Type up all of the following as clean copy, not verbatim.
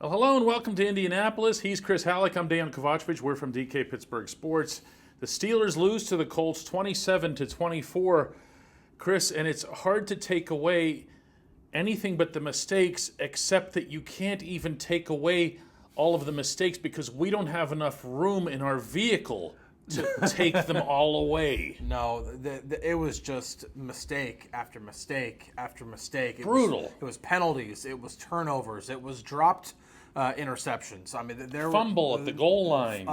Well, hello and welcome to Indianapolis. He's Chris Halicke. I'm Dejan Kovacevic. We're from DK Pittsburgh Sports. The Steelers lose to the Colts 27-24, Chris, and it's hard to take away anything but the mistakes, except that you can't even take away all of the mistakes because we don't have enough room in our vehicle to take them all away. No, it was just mistake after mistake after mistake. Brutal. It was penalties. It was turnovers. It was dropped interceptions. I mean, there Fumble at the goal line.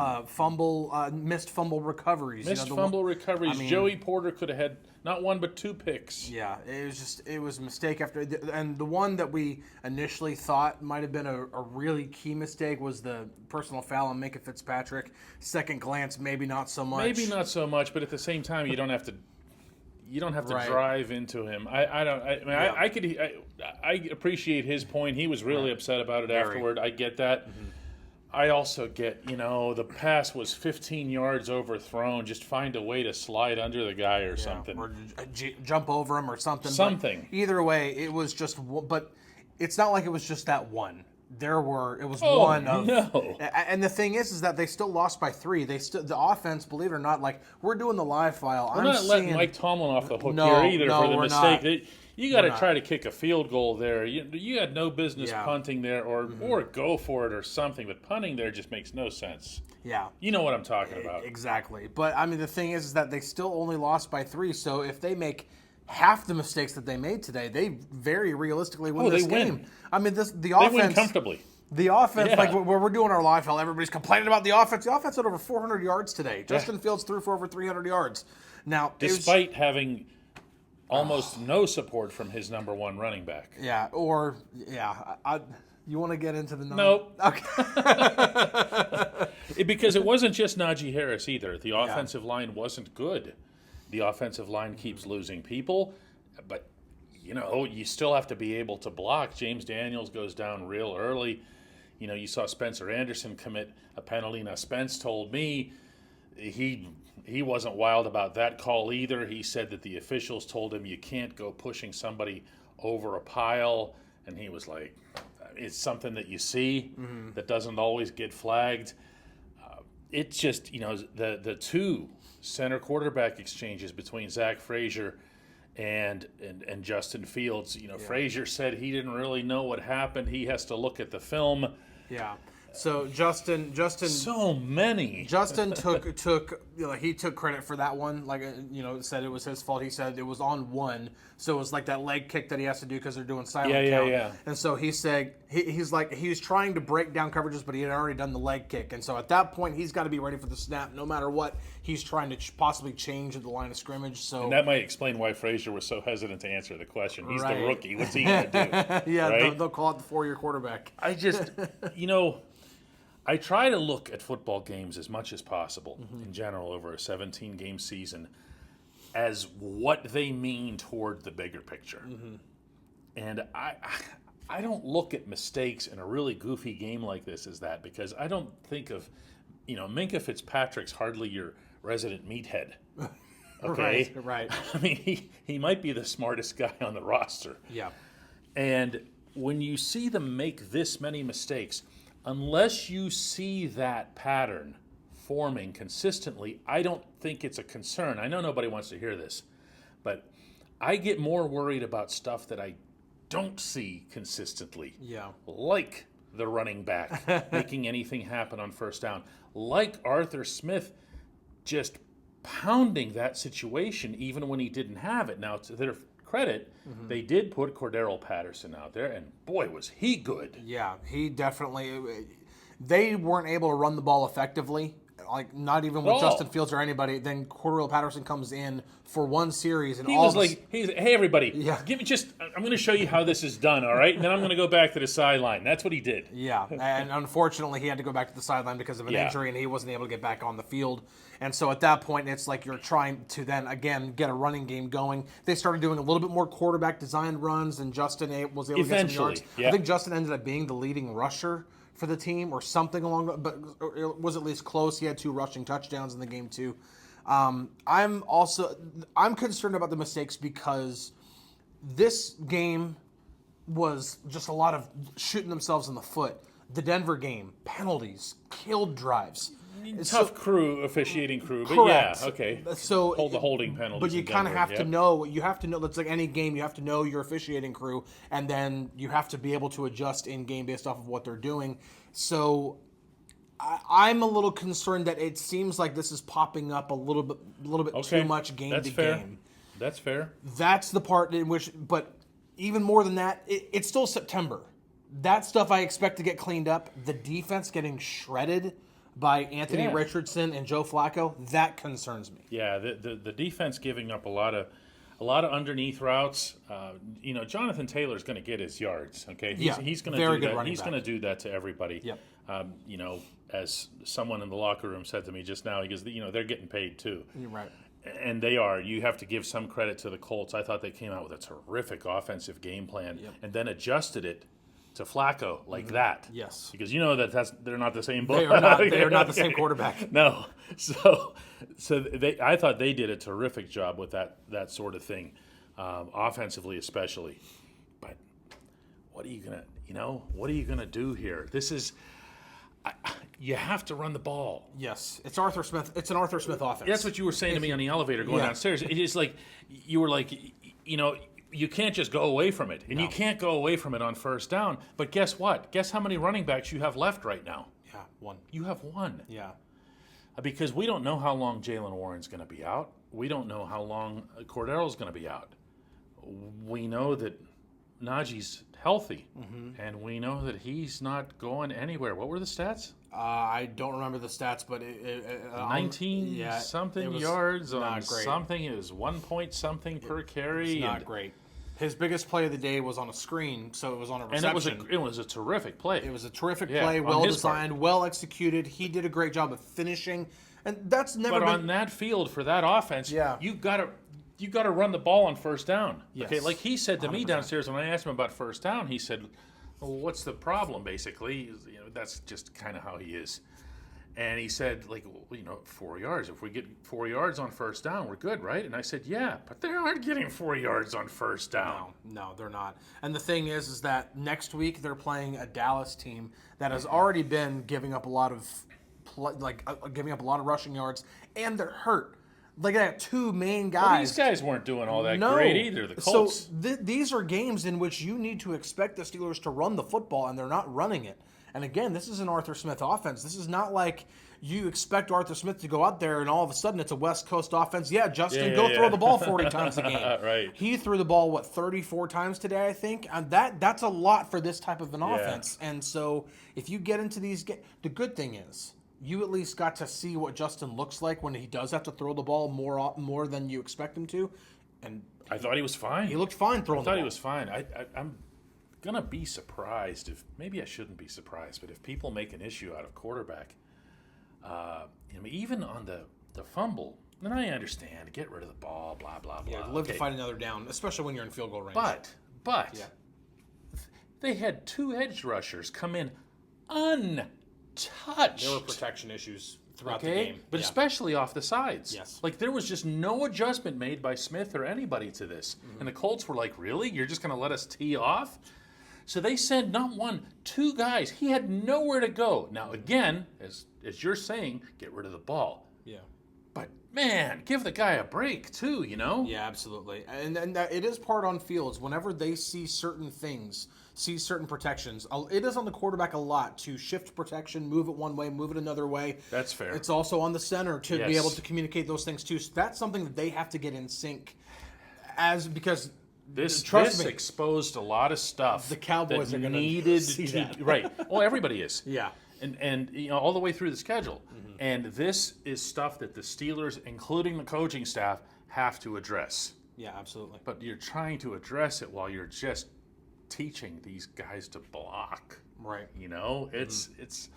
missed fumble recoveries. Missed fumble recoveries. I mean, Joey Porter could have had not one but two picks. Yeah, it was mistake after, and the one that we initially thought might have been a really key mistake was the personal foul on Minkah Fitzpatrick. Second glance, maybe not so much. Maybe not so much, but at the same time, you don't have to right. Drive into him. I appreciate his point. He was really upset about it afterward. I get that. Mm-hmm. I also get, the pass was 15 yards overthrown. Just find a way to slide under the guy or something. Or jump over him or something. Something. But either way, it was just, but it's not like it was just that one. One of. No. And the thing is that they still lost by 3. The offense, believe it or not, like we're doing the live file. We're not letting Mike Tomlin off the hook here either for the mistake. You got to try to kick a field goal there. You had no business punting there or go for it or something, but punting there just makes no sense. Yeah. You know what I'm talking about. Exactly. But, I mean, the thing is that they still only lost by 3, so if they make half the mistakes that they made today, they very realistically win this game. Win. I mean, the offense. They win comfortably. The offense, like where we're doing our live file, everybody's complaining about the offense. The offense had over 400 yards today. Justin Fields threw for over 300 yards. Now, despite having almost no support from his number one running back. Yeah, you want to get into the numbers? Nope. Okay. Because it wasn't just Najee Harris either. The offensive line wasn't good. The offensive line keeps losing people, but you still have to be able to block. James Daniels goes down real early. You saw Spencer Anderson commit a penalty. Now, Spence told me he wasn't wild about that call either. He said that the officials told him you can't go pushing somebody over a pile, and he was like, it's something that you see that doesn't always get flagged. It's just, the two center quarterback exchanges between Zach Frazier and Justin Fields. Frazier said he didn't really know what happened. He has to look at the film. Yeah. So Justin. So many. Justin took he took credit for that one. Said it was his fault. He said it was on one, so it was like that leg kick that he has to do because they're doing silent count. Yeah. And so he said he was trying to break down coverages, but he had already done the leg kick, and so at that point he's got to be ready for the snap, no matter what he's trying to possibly change at the line of scrimmage. So and that might explain why Frazier was so hesitant to answer the question. He's the rookie. What's he going to do? Yeah, right? they'll call it the 4-year quarterback. I just I try to look at football games as much as possible in general over a 17-game season as what they mean toward the bigger picture. And I don't look at mistakes in a really goofy game like this as that, because I don't think of, Minkah Fitzpatrick's hardly your resident meathead. Okay? Right. I mean, he might be the smartest guy on the roster. Yeah. And when you see them make this many mistakes, unless you see that pattern forming consistently, I don't think it's a concern. I know nobody wants to hear this, but I get more worried about stuff that I don't see consistently. Yeah. Like the running back making anything happen on first down. Like Arthur Smith just pounding that situation even when he didn't have it. Now, to their credit, they did put Cordero Patterson out there, and boy, was he good. Yeah, he definitely. They weren't able to run the ball effectively, like not even with Justin Fields or anybody. Then Cordero Patterson comes in for one series, and hey everybody, give me I'm going to show you how this is done, all right? And then I'm going to go back to the sideline. That's what he did. Yeah, and unfortunately, he had to go back to the sideline because of an injury, and he wasn't able to get back on the field. And so at that point, it's like you're trying to then, again, get a running game going. They started doing a little bit more quarterback designed runs, and Justin was able to get some yards. I think Justin ended up being the leading rusher for the team or something along that, but it was at least close. He had 2 rushing touchdowns in the game too. I'm concerned about the mistakes because this game was just a lot of shooting themselves in the foot. The Denver game, penalties, killed drives. Tough officiating crew, but correct. yeah, okay. So hold the holding penalties. But you kind of have to know. You have to know. It's like any game. You have to know your officiating crew, and then you have to be able to adjust in game based off of what they're doing. So I'm a little concerned that it seems like this is popping up a little bit too much game to game. That's fair. That's the part in which, but even more than that, it's still September. That stuff I expect to get cleaned up. The defense getting shredded by Anthony Richardson and Joe Flacco, that concerns me. Yeah, the defense giving up a lot of underneath routes. Jonathan Taylor's going to get his yards. Okay, he's going to do that. He's going to do that to everybody. Yep. As someone in the locker room said to me just now, he goes, they're getting paid too. You're right. And they are. You have to give some credit to the Colts. I thought they came out with a terrific offensive game plan and then adjted it to Flacco like that. Yes. Because they're not the same book. They are not the same quarterback. No. I thought they did a terrific job with that sort of thing, offensively especially. But what are you gonna do here? This is you have to run the ball. Yes. It's Arthur Smith. It's an Arthur Smith offense. That's what you were saying to me on the elevator going downstairs. It is like you were like, you can't just go away from it. And you can't go away from it on first down. But guess what? Guess how many running backs you have left right now? Yeah, one. You have one. Yeah. Because we don't know how long Jalen Warren's going to be out. We don't know how long Cordarrelle's going to be out. We know that Najee's healthy. Mm-hmm. And we know that he's not going anywhere. What were the stats? I don't remember the stats, but 19 something yards on something. It was 1 point something per carry. It's not great. His biggest play of the day was on a screen, so it was on a reception. And it was a terrific play. It was a terrific play, well designed, well executed. He did a great job of finishing, and that's never. But on that field for that offense, you've got to run the ball on first down. Yes. Okay, like he said to 100%. Me downstairs when I asked him about first down, he said, "Well, what's the problem?" Basically, that's just kind of how he is. And he said, 4 yards. If we get 4 yards on first down, we're good, right? And I said, yeah, but they aren't getting 4 yards on first down. No, they're not. And the thing is that next week they're playing a Dallas team that has already been giving up a lot of rushing yards, and they're hurt. Like they have two main guys. Well, these guys weren't doing all that great either. The Colts. So these are games in which you need to expect the Steelers to run the football, and they're not running it. And again, this is an Arthur Smith offense. This is not like you expect Arthur Smith to go out there and all of a sudden it's a West Coast offense. Yeah, Justin, go throw the ball 40 times a game. Right. He threw the ball, 34 times today, I think? And that's a lot for this type of an offense. And so if you get into these games, the good thing is you at least got to see what Justin looks like when he does have to throw the ball more than you expect him to. And I thought he was fine. He looked fine throwing the ball. I thought he was fine. I'm gonna be surprised if maybe I shouldn't be surprised, but if people make an issue out of quarterback, even on the fumble, then I understand. Get rid of the ball, blah blah blah. Yeah, live to fight another down, especially when you're in field goal range. But they had two edge rushers come in untouched. There were protection issues throughout the game, but especially off the sides. Yes, like there was just no adjustment made by Smith or anybody to this, and the Colts were like, "Really? You're just going to let us tee off?" So they sent not one, two guys. He had nowhere to go. Now, again, as you're saying, get rid of the ball. Yeah. But, man, give the guy a break, too, Yeah, absolutely. And it is part on fields. Whenever they see certain things, see certain protections, it is on the quarterback a lot to shift protection, move it one way, move it another way. That's fair. It's also on the center to be able to communicate those things, too. So that's something that they have to get in sync because – This exposed a lot of stuff. The Cowboys are going to see that. Right. Well, everybody is. Yeah. And all the way through the schedule. Mm-hmm. And this is stuff that the Steelers, including the coaching staff, have to address. Yeah, absolutely. But you're trying to address it while you're just teaching these guys to block. Right. It's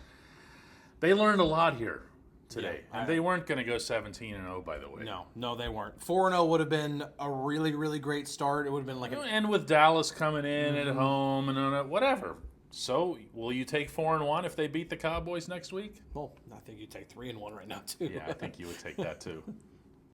they learned a lot here today. And they weren't going to go 17-0, by the way. No, they weren't. 4-0 would have been a really, really great start. It would have been like and with Dallas coming in at home and whatever. So, will you take 4-1 if they beat the Cowboys next week? Well, I think you take 3-1 right now, too. Yeah, I think you would take that, too.